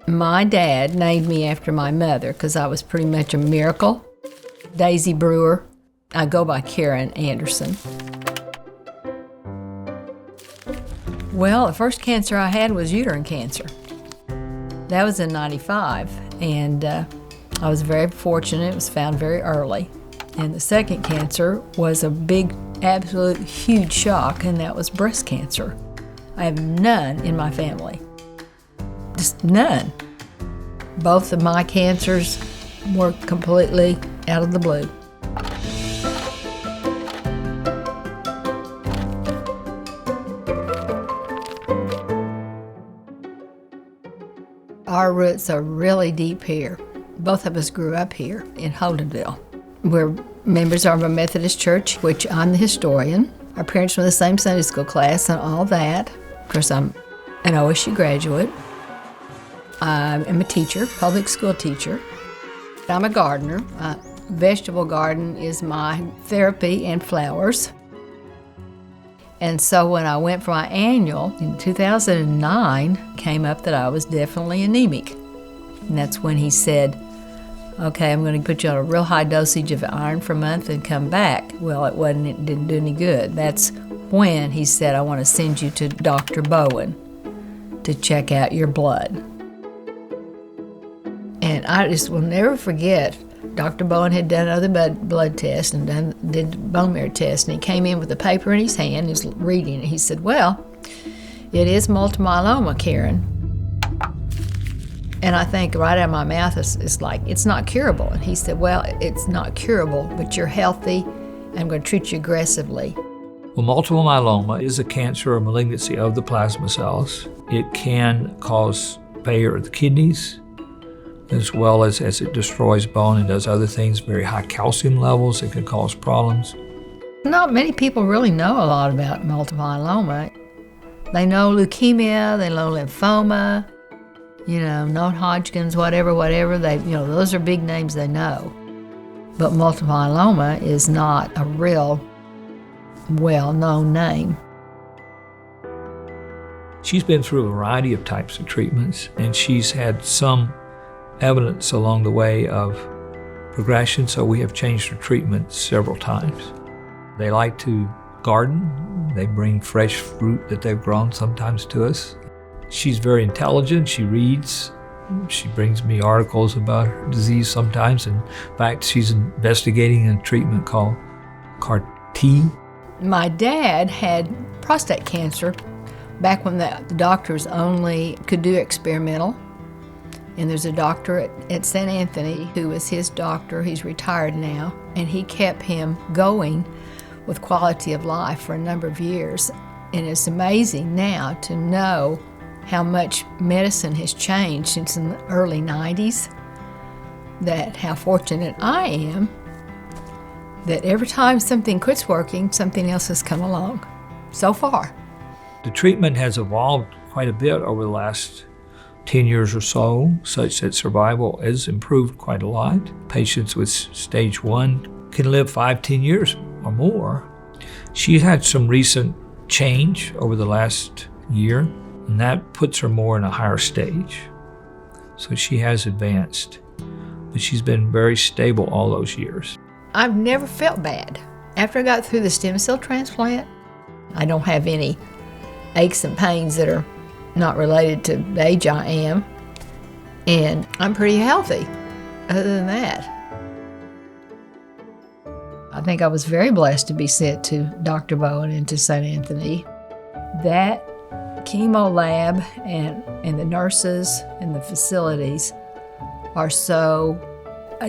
My dad named me after my mother because I was pretty much a miracle. Daisy Brewer. I go by Karen Anderson. Well, the first cancer I had was uterine cancer. That was in '95, and I was very fortunate. It was found very early. And the second cancer was a big, absolute huge shock, and that was breast cancer. I have none in my family. Just none. Both of my cancers were completely out of the blue. Our roots are really deep here. Both of us grew up here in Holdenville. We're members of a Methodist church, which I'm the historian. Our parents were in the same Sunday school class and all that. Of course, I'm an OSU graduate. I'm a teacher, public school teacher. I'm a gardener. Vegetable garden is my therapy and flowers. And so when I went for my annual in 2009, came up that I was definitely anemic. And that's when he said, okay, I'm going to put you on a real high dosage of iron for a month and come back. Well, it didn't do any good. That's when he said, I want to send you to Dr. Bowen to check out your blood. And I just will never forget, Dr. Bowen had done other blood tests and did bone marrow tests, and he came in with a paper in his hand, he was reading it. He said, well, it is multiple myeloma, Karen. And I think right out of my mouth, it's like, it's not curable. And he said, well, it's not curable, but you're healthy. I'm going to treat you aggressively. Well, multiple myeloma is a cancer or malignancy of the plasma cells. It can cause failure of the kidneys, as well as it destroys bone and does other things, very high calcium levels. It can cause problems. Not many people really know a lot about multiple myeloma. They know leukemia, they know lymphoma, non-Hodgkin's, whatever, those are big names they know. But multiple myeloma is not a real well-known name. She's been through a variety of types of treatments, and she's had some evidence along the way of progression, so we have changed her treatment several times. They like to garden. They bring fresh fruit that they've grown sometimes to us. She's very intelligent. She reads. She brings me articles about her disease sometimes. In fact, she's investigating a treatment called CAR-T. My dad had prostate cancer back when the doctors only could do experimental. And there's a doctor at St. Anthony who was his doctor. He's retired now. And he kept him going with quality of life for a number of years. And it's amazing now to know how much medicine has changed since in the early 90s, that how fortunate I am that every time something quits working, something else has come along so far. The treatment has evolved quite a bit over the last 10 years or so, such that survival has improved quite a lot. Patients with stage 1 can live 5-10 years or more. She's had some recent change over the last year, and that puts her more in a higher stage. So she has advanced, but she's been very stable all those years. I've never felt bad. After I got through the stem cell transplant, I don't have any aches and pains that are not related to the age I am, and I'm pretty healthy other than that. I think I was very blessed to be sent to Dr. Bowen and to St. Anthony. That chemo lab and the nurses and the facilities are so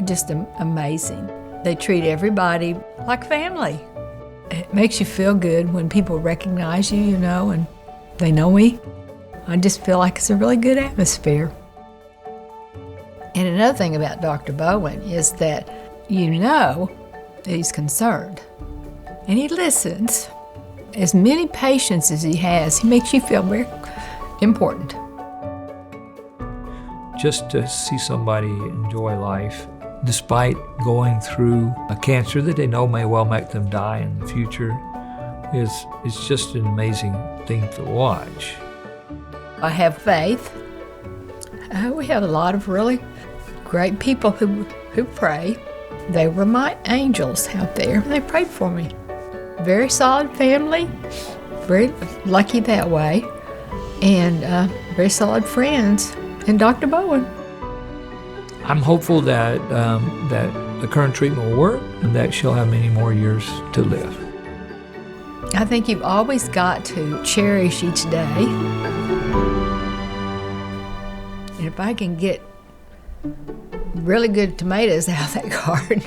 just amazing. They treat everybody like family. It makes you feel good when people recognize you, and they know me. I just feel like it's a really good atmosphere. And another thing about Dr. Bowen is that that he's concerned. And he listens. As many patients as he has, he makes you feel very important. Just to see somebody enjoy life, despite going through a cancer that they know may well make them die in the future, is just an amazing thing to watch. I have faith. We have a lot of really great people who pray. They were my angels out there. They prayed for me. Very solid family, very lucky that way, and very solid friends. And Dr. Bowen. I'm hopeful that that the current treatment will work and that she'll have many more years to live. I think you've always got to cherish each day. And if I can get really good tomatoes out of that garden,